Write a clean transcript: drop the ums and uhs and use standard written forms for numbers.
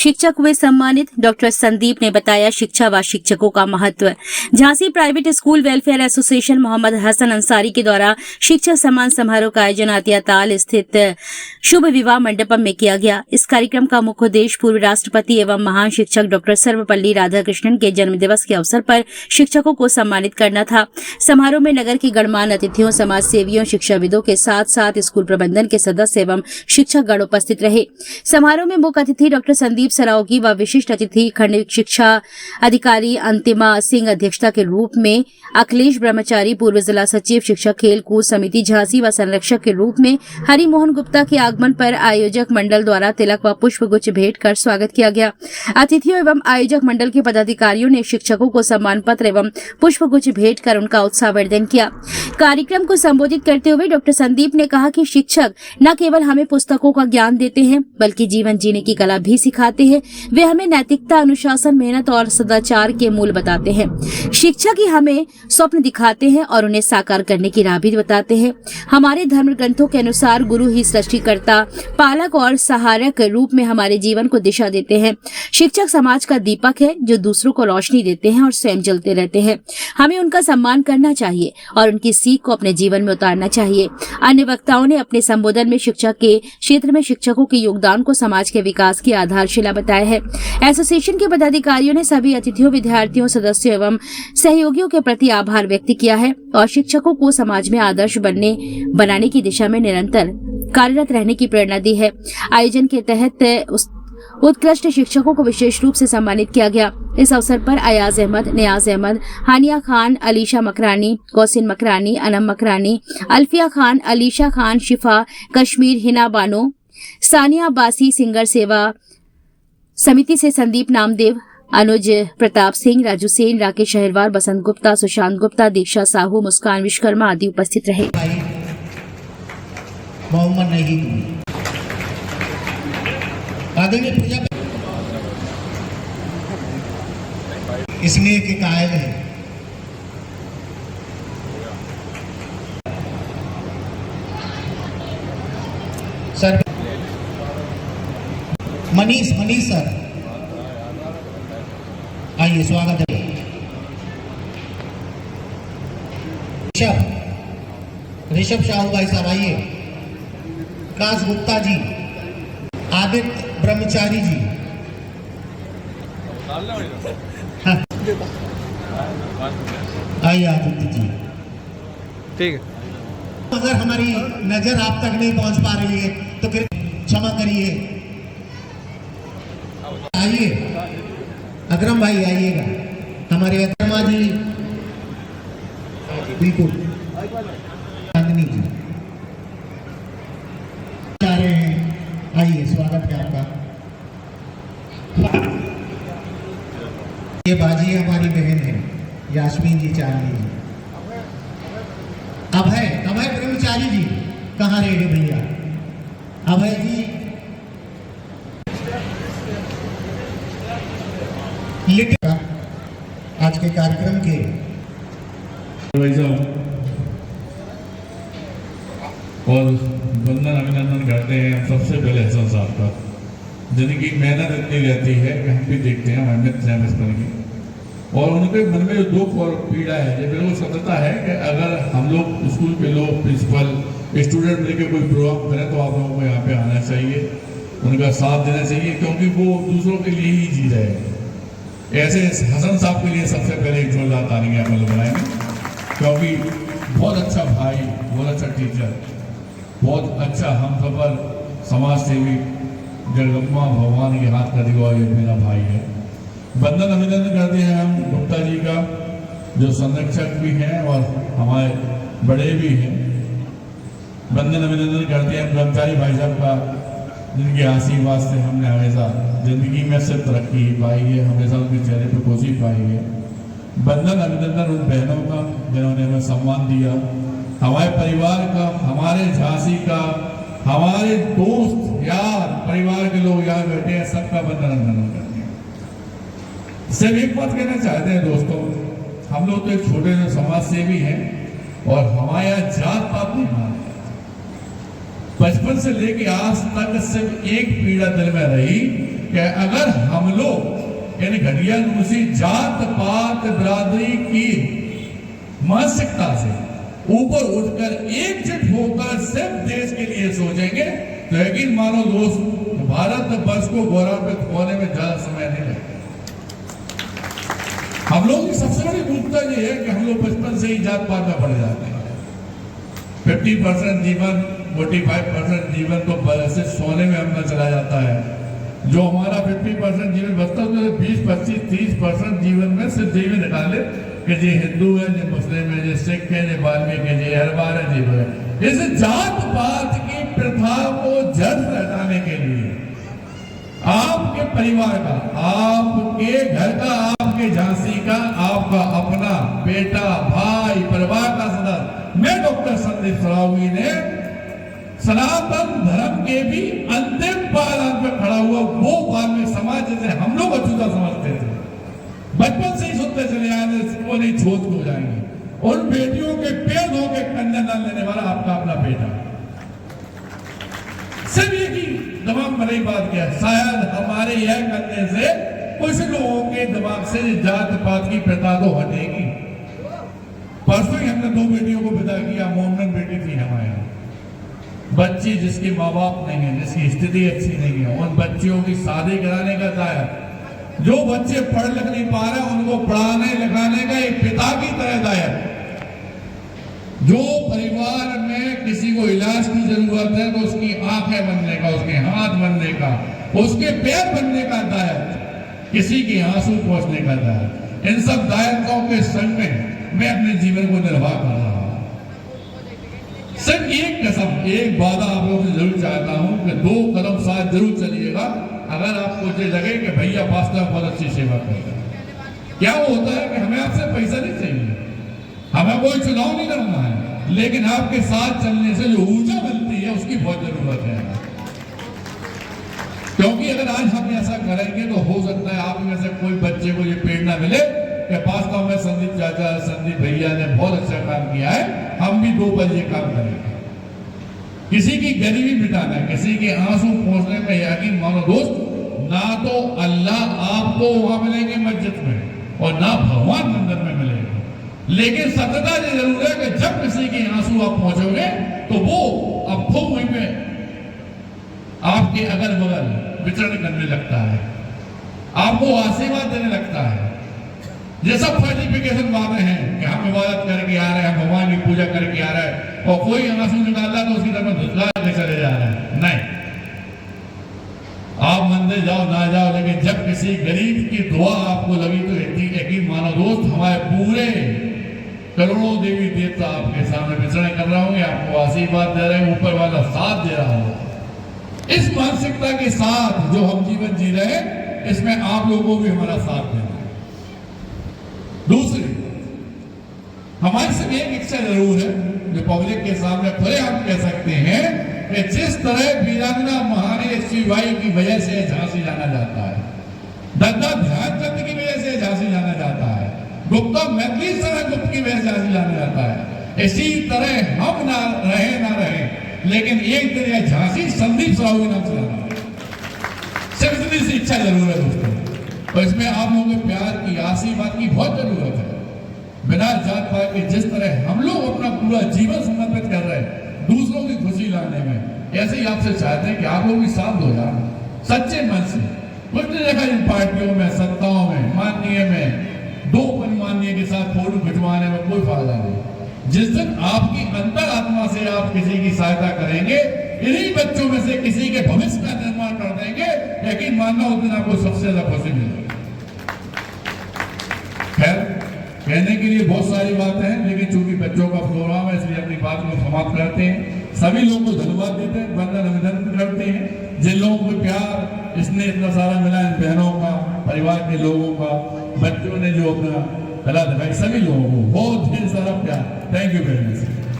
शिक्षक हुए सम्मानित। डॉक्टर संदीप ने बताया शिक्षा व शिक्षकों का महत्व। Jhansi private school welfare association Mohammad Hasan Ansari के द्वारा शिक्षक सम्मान समारोह का आयोजन आतिया ताल स्थित शुभ विवाह मंडपम में किया गया। इस कार्यक्रम का मुख्य उद्देश्य पूर्व राष्ट्रपति एवं महान शिक्षक डॉक्टर सर्वपल्ली राधाकृष्णन के जन्मदिवस के अवसर पर शिक्षकों को सम्मानित करना था। समारोह में नगर के गणमान्य अतिथियों, समाज सेवियों, शिक्षाविदों के साथ साथ स्कूल प्रबंधन के सदस्य एवं शिक्षकगण उपस्थित रहे। समारोह में मुख्य अतिथि डॉक्टर संदीप सरावगी व विशिष्ट अतिथि खंड शिक्षा अधिकारी अंतिमा सिंह अध्यक्षता के रूप में अखिलेश ब्रह्मचारी पूर्व जिला सचिव शिक्षक खेल कूद समिति झांसी व संरक्षक के रूप में हरिमोहन गुप्ता के आगमन पर आयोजक मंडल द्वारा तिलक व पुष्प गुच्छ भेंट कर स्वागत किया गया। अतिथियों एवं आयोजक मंडल के पदाधिकारियों ने शिक्षकों को सम्मान पत्र एवं पुष्प गुच्छ भेंट कर उनका उत्साहवर्धन किया। कार्यक्रम को संबोधित करते हुए डॉक्टर संदीप ने कहा कि शिक्षक न केवल हमें पुस्तकों का ज्ञान देते हैं बल्कि जीवन जीने की कला भी सिखाते हैं। वे हमें नैतिकता, अनुशासन, मेहनत और सदाचार के मूल बताते हैं। शिक्षक ही हमें स्वप्न दिखाते हैं और उन्हें साकार करने की राह भी बताते हैं। हमारे धर्म ग्रंथों के अनुसार गुरु ही सृष्टिकर्ता, पालक और सहारक रूप में हमारे जीवन को दिशा देते हैं। शिक्षक समाज का दीपक है जो दूसरों को रोशनी देते हैं और स्वयं जलते रहते हैं। हमें उनका सम्मान करना चाहिए और उनकी सीख को अपने जीवन में उतारना चाहिए। अन्य वक्ताओं ने अपने संबोधन में शिक्षा के क्षेत्र में शिक्षकों के योगदान को समाज के विकास की आधारशिला बताया है। एसोसिएशन के पदाधिकारियों ने सभी अतिथियों, विद्यार्थियों, सदस्यों एवं सहयोगियों के प्रति आभार व्यक्त किया है और शिक्षकों को समाज में आदर्श बनाने की दिशा में निरंतर कार्यरत रहने की प्रेरणा दी है। आयोजन के तहत उत्कृष्ट शिक्षकों को विशेष रूप से सम्मानित किया गया। इस अवसर पर अयाज अहमद, नियाज अहमद, हानिया खान, अलीशा मकरानी, कौसिन मकरानी, अनम मकरानी, अल्फिया खान, अलीशा खान, शिफा कश्मीर, हिना बानो, सानिया बासी, सिंगर सेवा समिति से संदीप नामदेव, अनुज प्रताप सिंह, राजू सेन, राकेश अहिरवार, बसंत गुप्ता, सुशांत गुप्ता, दीक्षा साहू, मुस्कान विश्वकर्मा आदि उपस्थित रहे। मोहम्मद नहीं आदरणीय पूजा इसलिए के कायल है। सर मनीष सर आइए, स्वागत है। ऋषभ शाहू भाई साहब आइए। काश गुप्ता जी, आदित्य ब्रह्मचारी जी, आइए आदित्य जी। ठीक है। अगर हमारी नजर आप तक नहीं पहुंच पा रही है तो फिर क्षमा करिए। आइए अकरम भाई, आइएगा। हमारे अकरमा जी, बिल्कुल चांदनी जी जा रहे हैं। आइए, स्वागत है आपका। ये बाजी हमारी बहन है यास्मीन जी, चांदनी जी। अभय ब्रह्मचारी जी कहाँ रहे भैया? अभय जी आज के कार्यक्रम के और वंदन अभिनंदन करते हैं हम सबसे पहले हसन साहब का, जिनकी मेहनत इतनी रहती है कि हम भी देखते हैं मेहनत की, और उनके मन में जो दुख और पीड़ा है, ये बिल्कुल सत्यता है कि अगर हम लोग स्कूल के लोग, प्रिंसिपल, स्टूडेंट मिलकर कोई प्रोग्राम करें तो आप लोगों को यहाँ पे आना चाहिए, उनका साथ देना चाहिए, क्योंकि वो दूसरों के लिए ही जी रहे हैं। ऐसे हसन साहब के लिए सबसे पहले एक जोरदार तालियां हम लोग बनाएंगे, क्योंकि बहुत अच्छा भाई, बहुत अच्छा टीचर, बहुत अच्छा हमसफर, समाज सेवी, जगदम्बा भगवान के हाथ का दिवा ये मेरा भाई है। वंदन अभिनंदन करते हैं हम गुप्ता जी का, जो संरक्षक भी हैं और हमारे बड़े भी हैं। वंदन अभिनंदन करते हैं ब्रह्मचारी भाई साहब का, जिनके आशीर्वाद से हमने हमेशा जिंदगी में सिर्फ तरक्की पाई है, हमेशा उनके चेहरे पर खुशी पाई है। वंदन अभिनंदन उन बहनों का जिन्होंने हमें सम्मान दिया, हमारे परिवार का, हमारे झांसी का, हमारे दोस्त यार, परिवार के लोग यहाँ बैठे हैं, सबका वंदन अभिनंदन करते हैं। सिर्फ एक बात कहना चाहते हैं दोस्तों, हम लोग तो एक छोटे से समाज सेवी हैं और हमारे यहाँ जात पात नहीं मानते। बचपन से लेके आज तक सिर्फ एक पीड़ा दिल में रही कि अगर हम लोग इन घटिया रूसी जात पात बिरादरी की मानसिकता से ऊपर उठकर एकजुट होकर सिर्फ देश के लिए सोचेंगे तो यकीन मानो दोस्त, भारत वर्ष को गौरवान्वित होने में ज्यादा समय नहीं लगेगा। हम लोगों की सबसे बड़ी मूर्खता ये है कि हम लोग बचपन से ही जात पात में पड़ जाते हैं। 50% जीवन, 45% जीवन तो से सोने में अपना चला जाता है। जो हमारा 50% जीवन बचता है, 20, 25, 30% जीवन में सिर्फ जीवन निकाले कि जी हिंदू है, जी मुस्लिम है, जी सिख है, जी वाल्मीकि है, जी हरवार है, जी है। इस जात पात की प्रथा को जड़ से हटाने के लिए आपके परिवार का, आपके घर का, आपके झांसी का, आपका अपना बेटा, भाई, परिवार का सदस्य, मैं डॉक्टर संदीप सरावगी ने सनातन धर्म के भी अंतिम पायदान पर खड़ा हुआ वो वाल्मीकि समाज जैसे हम लोग अछूता समझते थे, बचपन से ही सुनते चले आए, वो नहीं छोड़ हो जाएंगे। उन बेटियों के पैर धो के कन्यादान लेने वाला आपका अपना बेटा। सिर्फ एक ही दिमाग में नहीं बात किया, शायद हमारे यह करने से कुछ लोगों के दिमाग से जात पात की प्रथा तो हटेगी। परसों ही हमने 2 बेटियों को विदा किया, मोमन बेटी थी हमारे यहाँ, बच्ची जिसके माँ बाप नहीं है, जिसकी स्थिति अच्छी नहीं है, उन बच्चियों की शादी कराने का दायित्व, जो बच्चे पढ़ लिख नहीं पा रहे उनको पढ़ाने लिखाने का एक पिता की तरह दायित्व। जो परिवार में किसी को इलाज की जरूरत है तो उसकी आंखें बनने का, उसके हाथ बनने का, उसके पैर बनने का दायित्व, किसी के आंसू पहुंचने का दायित्व, इन सब दायित्वों के संग में मैं अपने जीवन को निर्वाह कर रहा हूं। सिर्फ एक कसम, एक वादा आप लोगों से जरूर चाहता हूं कि 2 कदम साथ जरूर चलिएगा अगर आपको ये लगे कि भैया वास्तव में बहुत अच्छी सेवा करते हैं। क्या वो होता है कि हमें आपसे पैसा नहीं चाहिए, हमें कोई चुनाव नहीं लड़ना है, लेकिन आपके साथ चलने से जो ऊर्जा मिलती है उसकी बहुत जरूरत है। क्योंकि अगर आज हम ऐसा करेंगे तो हो सकता है आप में से कोई बच्चे को ये प्रेरणा मिले कि वास्तव में संदीप चाचा, संदीप भैया ने बहुत अच्छा काम किया है, हम भी 2 पल ये काम करेंगे। किसी की गरीबी मिटाना है, किसी के आंसू पहुंचने में यकीन मानो दोस्त, ना तो अल्लाह आपको वहां मिलेंगे मस्जिद में और ना भगवान मंदिर में मिलेंगे, लेकिन सत्यता ये जरूर है कि जब किसी के आंसू आप पहुंचोगे तो वो अब वहीं पे आपके अगल बगल विचरण करने लगता है, आपको आशीर्वाद देने लगता है। ये सब सर्टिफिकेशन वादे हैं कि हम इबादत करके आ रहे हैं, भगवान की पूजा करके आ रहे हैं, और कोई आंसू निकाल रहा तो उसकी तरफ धुतला के चले जा रहे हैं। नहीं, आप मंदिर जाओ ना जाओ, लेकिन जब किसी गरीब की दुआ आपको लगी तो यकीन मानो दोस्त, हमारे पूरे करोड़ों देवी देवता आपके सामने विचरण कर रहे होंगे, आपको आशीर्वाद दे रहे हैं, ऊपर वाला साथ दे रहा होगा। इस मानसिकता के साथ जो हम जीवन जी रहे हैं, इसमें आप लोगों को भी हमारा साथ देना है। दूसरी, हमारी सब एक इच्छा जरूर है जो पब्लिक के सामने खुले हम कह सकते हैं कि जिस तरह वीरांगना महारानी लक्ष्मीबाई की वजह से झांसी जाना जाता है, दादा ध्यानचंद की वजह से झांसी जाना जाता है, गुप्ता मैथिली गुप्त की वजह से झांसी जाना जाता है, इसी तरह हम ना रहे लेकिन एक दिन यह झांसी संदीप सरावगी नाम से जाना है। सिर्फ इतनी सी इच्छा जरूर है दोस्तों, और इसमें आप लोगों के प्यार की, आशीर्वाद की बहुत जरूरत है। बिना जात पात के जिस तरह हम लोग अपना पूरा जीवन समर्पित कर रहे हैं दूसरों की खुशी लाने में, ऐसे ही आपसे चाहते हैं कि आप लोग भी साथ हो जाए सच्चे मन से। कुछ नहीं देखा इन पार्टियों में, सत्ताओं में, माननीय में 2 मनमाननीय के साथ फोटो खिंचवाने में कोई फायदा नहीं। जिस दिन आपकी अंतर आत्मा से आप किसी की सहायता करेंगे, इन्हीं बच्चों में से किसी के भविष्य का निर्माण कर देंगे, यकीन मानना उस दिन आपको सबसे ज्यादा खुशी मिलेगी। खैर, कहने के लिए बहुत सारी बातें हैं, लेकिन चूंकि बच्चों का प्रोग्राम है इसलिए अपनी बात को समाप्त करते हैं। सभी लोगों को धन्यवाद देते हैं, वंदन अभिनंदन करते हैं। जिन लोगों को प्यार इसने इतना सारा मिला, इन बहनों का, परिवार के लोगों का, बच्चों ने जो अपना कला दिखाई, सभी लोगों को बहुत ढेर सारा प्यार। Thank you very much.